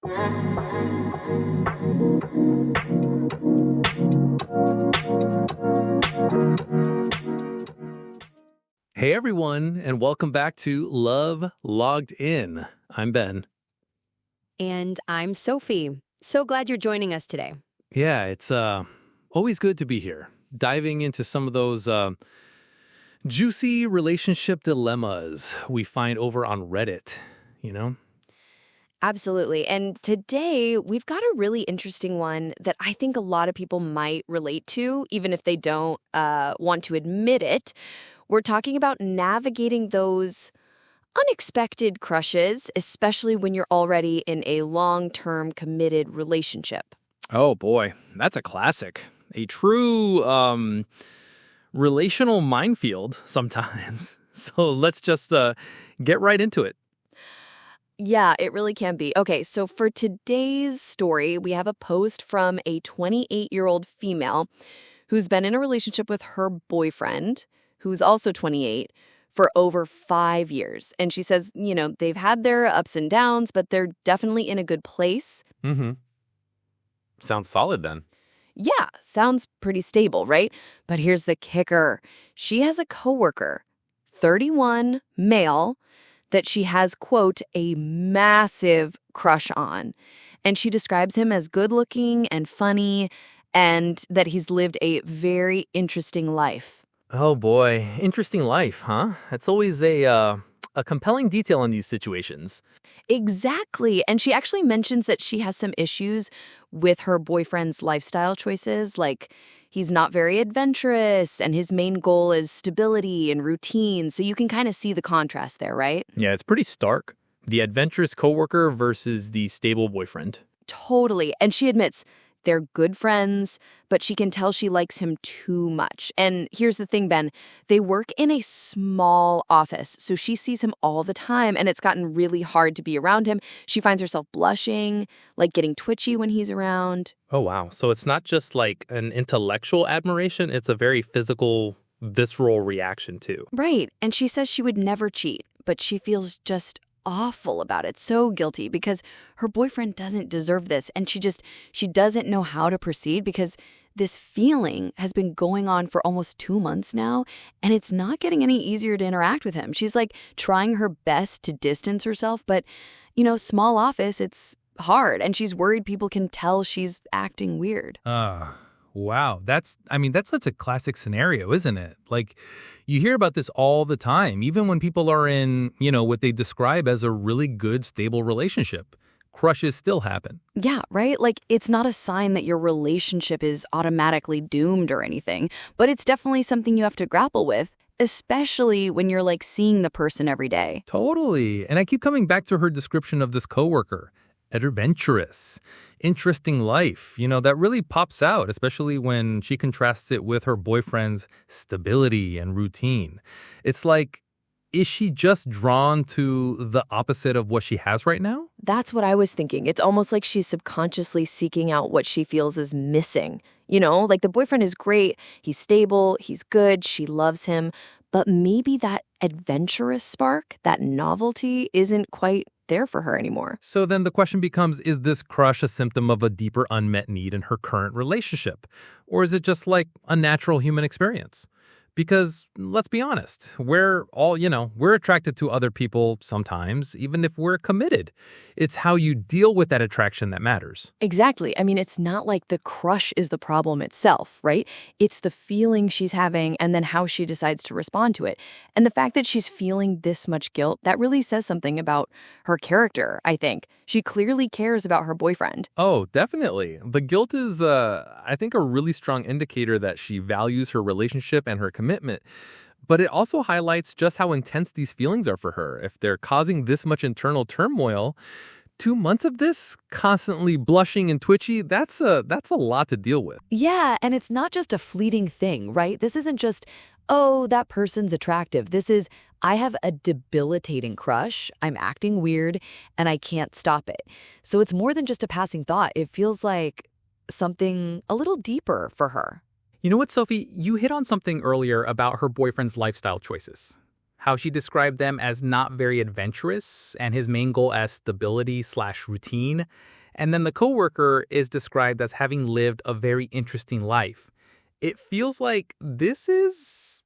Hey everyone, and welcome back to Love Logged In. I'm Ben. And I'm Sophie. So glad you're joining us today. Yeah, it's always good to be here, diving into some of those juicy relationship dilemmas we find over on Reddit, you know? Absolutely. And today we've got a really interesting one that I think a lot of people might relate to, even if they don't want to admit it. We're talking about navigating those unexpected crushes, especially when you're already in a long-term committed relationship. Oh boy, that's a classic. A true relational minefield sometimes. So let's just get right into it. Yeah, it really can be. Okay, so for today's story, we have a post from a 28-year-old female who's been in a relationship with her boyfriend, who's also 28, for over 5 years. And she says, they've had their ups and downs, but they're definitely in a good place. Mm-hmm. Sounds solid then. Yeah, sounds pretty stable, right? But here's the kicker. She has a coworker, 31, male, that she has, quote, a massive crush on. And she describes him as good-looking and funny, and that he's lived a very interesting life. Oh boy, interesting life, huh? That's always a compelling detail in these situations. Exactly. And she actually mentions that she has some issues with her boyfriend's lifestyle choices, like he's not very adventurous and his main goal is stability and routine. So you can kind of see the contrast there, right? Yeah, it's pretty stark. The adventurous coworker versus the stable boyfriend. Totally. And she admits they're good friends, but she can tell she likes him too much. And here's the thing, Ben, they work in a small office, so she sees him all the time, and it's gotten really hard to be around him. She finds herself blushing, like getting twitchy when he's around. Oh, wow. So it's not just like an intellectual admiration, it's a very physical, visceral reaction too. Right. And she says she would never cheat, but she feels just awful about it, so guilty because her boyfriend doesn't deserve this, and she doesn't know how to proceed because this feeling has been going on for almost 2 months now, and it's not getting any easier to interact with him. She's like trying her best to distance herself, but small office, it's hard, and she's worried people can tell she's acting weird. Wow. That's such a classic scenario, isn't it? Like, you hear about this all the time, even when people are in, what they describe as a really good, stable relationship. Crushes still happen. Yeah, right? Like, it's not a sign that your relationship is automatically doomed or anything, but it's definitely something you have to grapple with, especially when you're, like, seeing the person every day. Totally. And I keep coming back to her description of this coworker. Adventurous, interesting life, that really pops out, especially when she contrasts it with her boyfriend's stability and routine. It's like, is she just drawn to the opposite of what she has right now? That's what I was thinking. It's almost like she's subconsciously seeking out what she feels is missing. Like the boyfriend is great, he's stable, he's good, she loves him, but maybe that adventurous spark, that novelty isn't quite there for her anymore. So then the question becomes, is this crush a symptom of a deeper unmet need in her current relationship? Or is it just like a natural human experience? Because let's be honest, we're attracted to other people sometimes, even if we're committed. It's how you deal with that attraction that matters. Exactly. I mean, it's not like the crush is the problem itself, right? It's the feeling she's having and then how she decides to respond to it. And the fact that she's feeling this much guilt, that really says something about her character, I think. She clearly cares about her boyfriend. Oh, definitely. The guilt is, I think, a really strong indicator that she values her relationship and her commitment. But it also highlights just how intense these feelings are for her. If they're causing this much internal turmoil, 2 months of this, constantly blushing and twitchy, that's a lot to deal with. Yeah, and it's not just a fleeting thing, right? This isn't just, oh, that person's attractive. This is, I have a debilitating crush, I'm acting weird, and I can't stop it. So it's more than just a passing thought. It feels like something a little deeper for her. You know what, Sophie? You hit on something earlier about her boyfriend's lifestyle choices. how she described them as not very adventurous and his main goal as stability/routine. And then the coworker is described as having lived a very interesting life. It feels like this is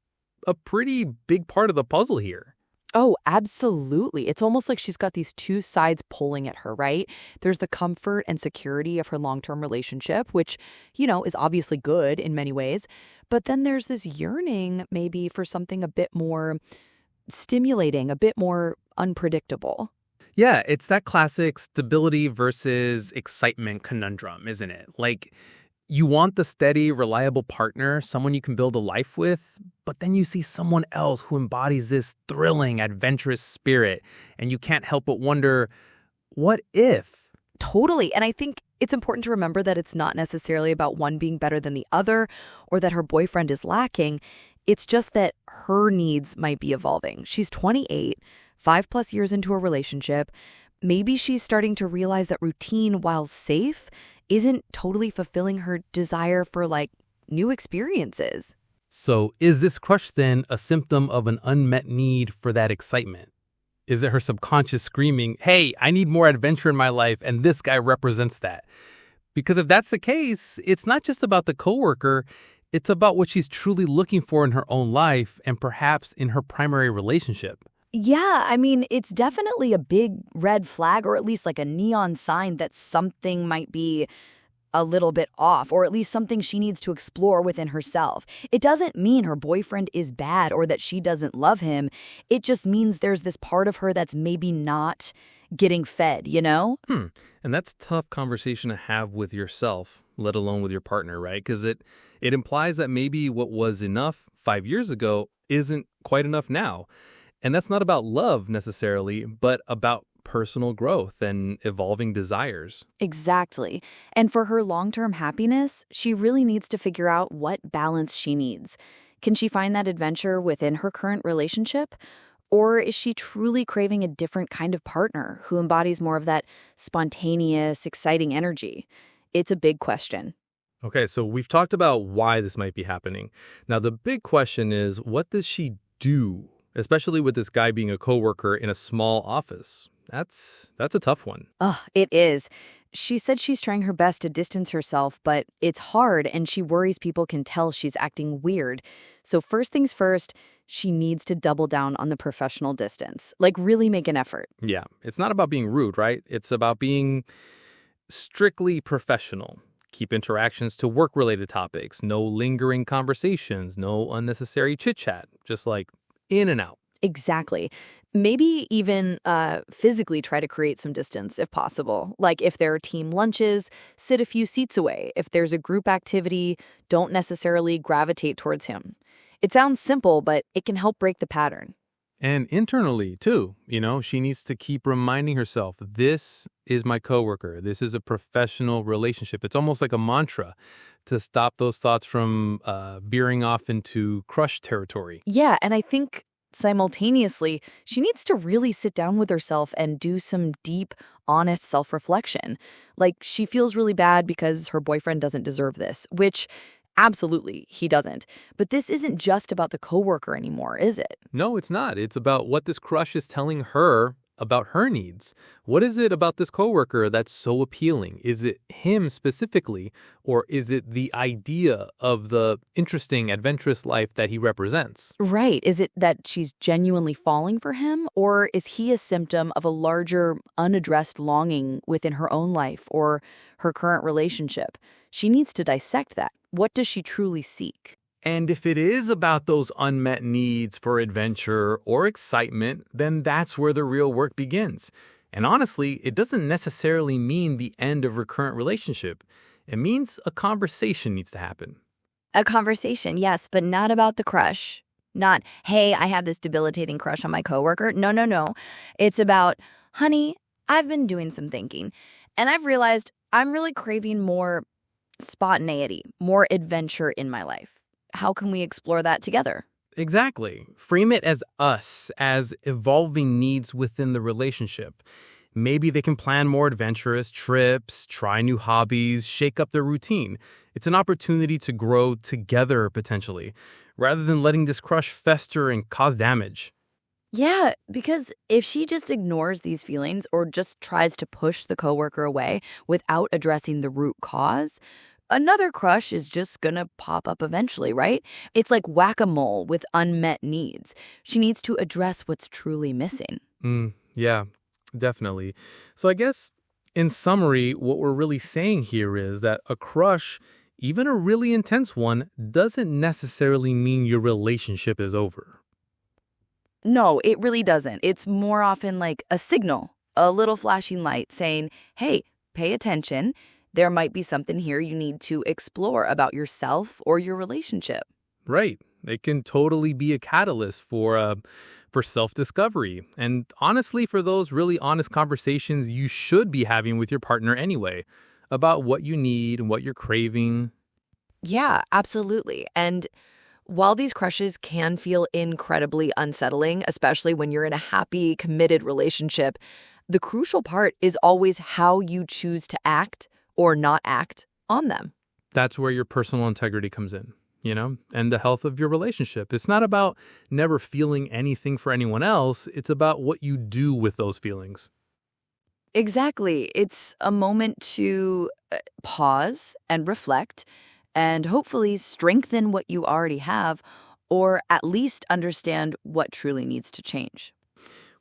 a pretty big part of the puzzle here. Oh, absolutely. It's almost like she's got these two sides pulling at her, right? There's the comfort and security of her long-term relationship, which, is obviously good in many ways. But then there's this yearning maybe for something a bit more stimulating, a bit more unpredictable. Yeah, it's that classic stability versus excitement conundrum, isn't it? Like, you want the steady, reliable partner, someone you can build a life with, but then you see someone else who embodies this thrilling, adventurous spirit, and you can't help but wonder, what if? Totally. And I think it's important to remember that it's not necessarily about one being better than the other or that her boyfriend is lacking. It's just that her needs might be evolving. She's 28, 5+ years into a relationship. Maybe she's starting to realize that routine, while safe, isn't totally fulfilling her desire for new experiences. So is this crush then a symptom of an unmet need for that excitement? Is it her subconscious screaming, hey, I need more adventure in my life, and this guy represents that? Because if that's the case, it's not just about the coworker, it's about what she's truly looking for in her own life and perhaps in her primary relationship. Yeah, I mean, it's definitely a big red flag, or at least like a neon sign that something might be a little bit off, or at least something she needs to explore within herself. It doesn't mean her boyfriend is bad or that she doesn't love him. It just means there's this part of her that's maybe not getting fed, And that's a tough conversation to have with yourself, let alone with your partner, right? Because it implies that maybe what was enough 5 years ago isn't quite enough now. And that's not about love necessarily, but about personal growth and evolving desires. Exactly. And for her long-term happiness, she really needs to figure out what balance she needs. Can she find that adventure within her current relationship? Or is she truly craving a different kind of partner who embodies more of that spontaneous, exciting energy? It's a big question. Okay, so we've talked about why this might be happening. Now, the big question is, what does she do? Especially with this guy being a coworker in a small office. That's a tough one. Oh, it is. She said she's trying her best to distance herself, but it's hard and she worries people can tell she's acting weird. So first things first, she needs to double down on the professional distance. Really make an effort. Yeah, it's not about being rude, right? It's about being strictly professional. Keep interactions to work-related topics. No lingering conversations. No unnecessary chit-chat. Just in and out. Exactly. Maybe even physically try to create some distance if possible. Like if there are team lunches, sit a few seats away. If there's a group activity, don't necessarily gravitate towards him. It sounds simple, but it can help break the pattern. And internally, too, she needs to keep reminding herself, this is my coworker. This is a professional relationship. It's almost like a mantra to stop those thoughts from veering off into crush territory. Yeah, and I think simultaneously, she needs to really sit down with herself and do some deep, honest self-reflection. She feels really bad because her boyfriend doesn't deserve this, which absolutely he doesn't. But this isn't just about the coworker anymore, is it? No, it's not. It's about what this crush is telling her about her needs. What is it about this coworker that's so appealing? Is it him specifically, or is it the idea of the interesting, adventurous life that he represents? Right. Is it that she's genuinely falling for him, or is he a symptom of a larger, unaddressed longing within her own life or her current relationship? She needs to dissect that. What does she truly seek? And if it is about those unmet needs for adventure or excitement, then that's where the real work begins. And honestly, it doesn't necessarily mean the end of her current relationship. It means a conversation needs to happen. A conversation, yes, but not about the crush. Not, hey, I have this debilitating crush on my coworker. No. It's about, honey, I've been doing some thinking, and I've realized I'm really craving more spontaneity, more adventure in my life. How can we explore that together? Exactly. Frame it as us, as evolving needs within the relationship. Maybe they can plan more adventurous trips, try new hobbies, shake up their routine. It's an opportunity to grow together, potentially, rather than letting this crush fester and cause damage. Yeah, because if she just ignores these feelings or just tries to push the coworker away without addressing the root cause, another crush is just gonna pop up eventually, right? It's like whack-a-mole with unmet needs. She needs to address what's truly missing. Yeah, definitely. So I guess in summary, what we're really saying here is that a crush, even a really intense one, doesn't necessarily mean your relationship is over. No, it really doesn't. It's more often like a signal, a little flashing light saying, hey, pay attention. There might be something here you need to explore about yourself or your relationship. Right. It can totally be a catalyst for self-discovery. And honestly, for those really honest conversations you should be having with your partner anyway, about what you need and what you're craving. Yeah, absolutely. And while these crushes can feel incredibly unsettling, especially when you're in a happy, committed relationship, the crucial part is always how you choose to act or not act on them. That's where your personal integrity comes in, and the health of your relationship. It's not about never feeling anything for anyone else. It's about what you do with those feelings. Exactly. It's a moment to pause and reflect and hopefully strengthen what you already have or at least understand what truly needs to change.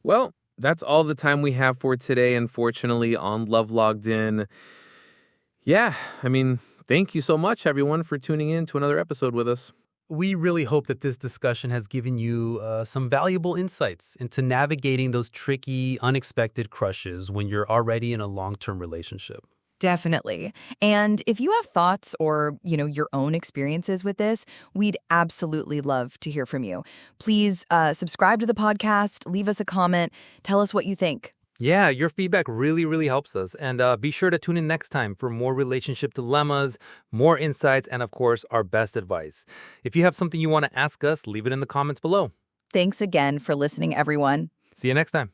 Well, that's all the time we have for today, unfortunately, on Love Logged In. Yeah, thank you so much, everyone, for tuning in to another episode with us. We really hope that this discussion has given you some valuable insights into navigating those tricky, unexpected crushes when you're already in a long-term relationship. Definitely. And if you have thoughts or, your own experiences with this, we'd absolutely love to hear from you. Please subscribe to the podcast, leave us a comment, tell us what you think. Yeah, your feedback really, really helps us. And be sure to tune in next time for more relationship dilemmas, more insights, and of course, our best advice. If you have something you want to ask us, leave it in the comments below. Thanks again for listening, everyone. See you next time.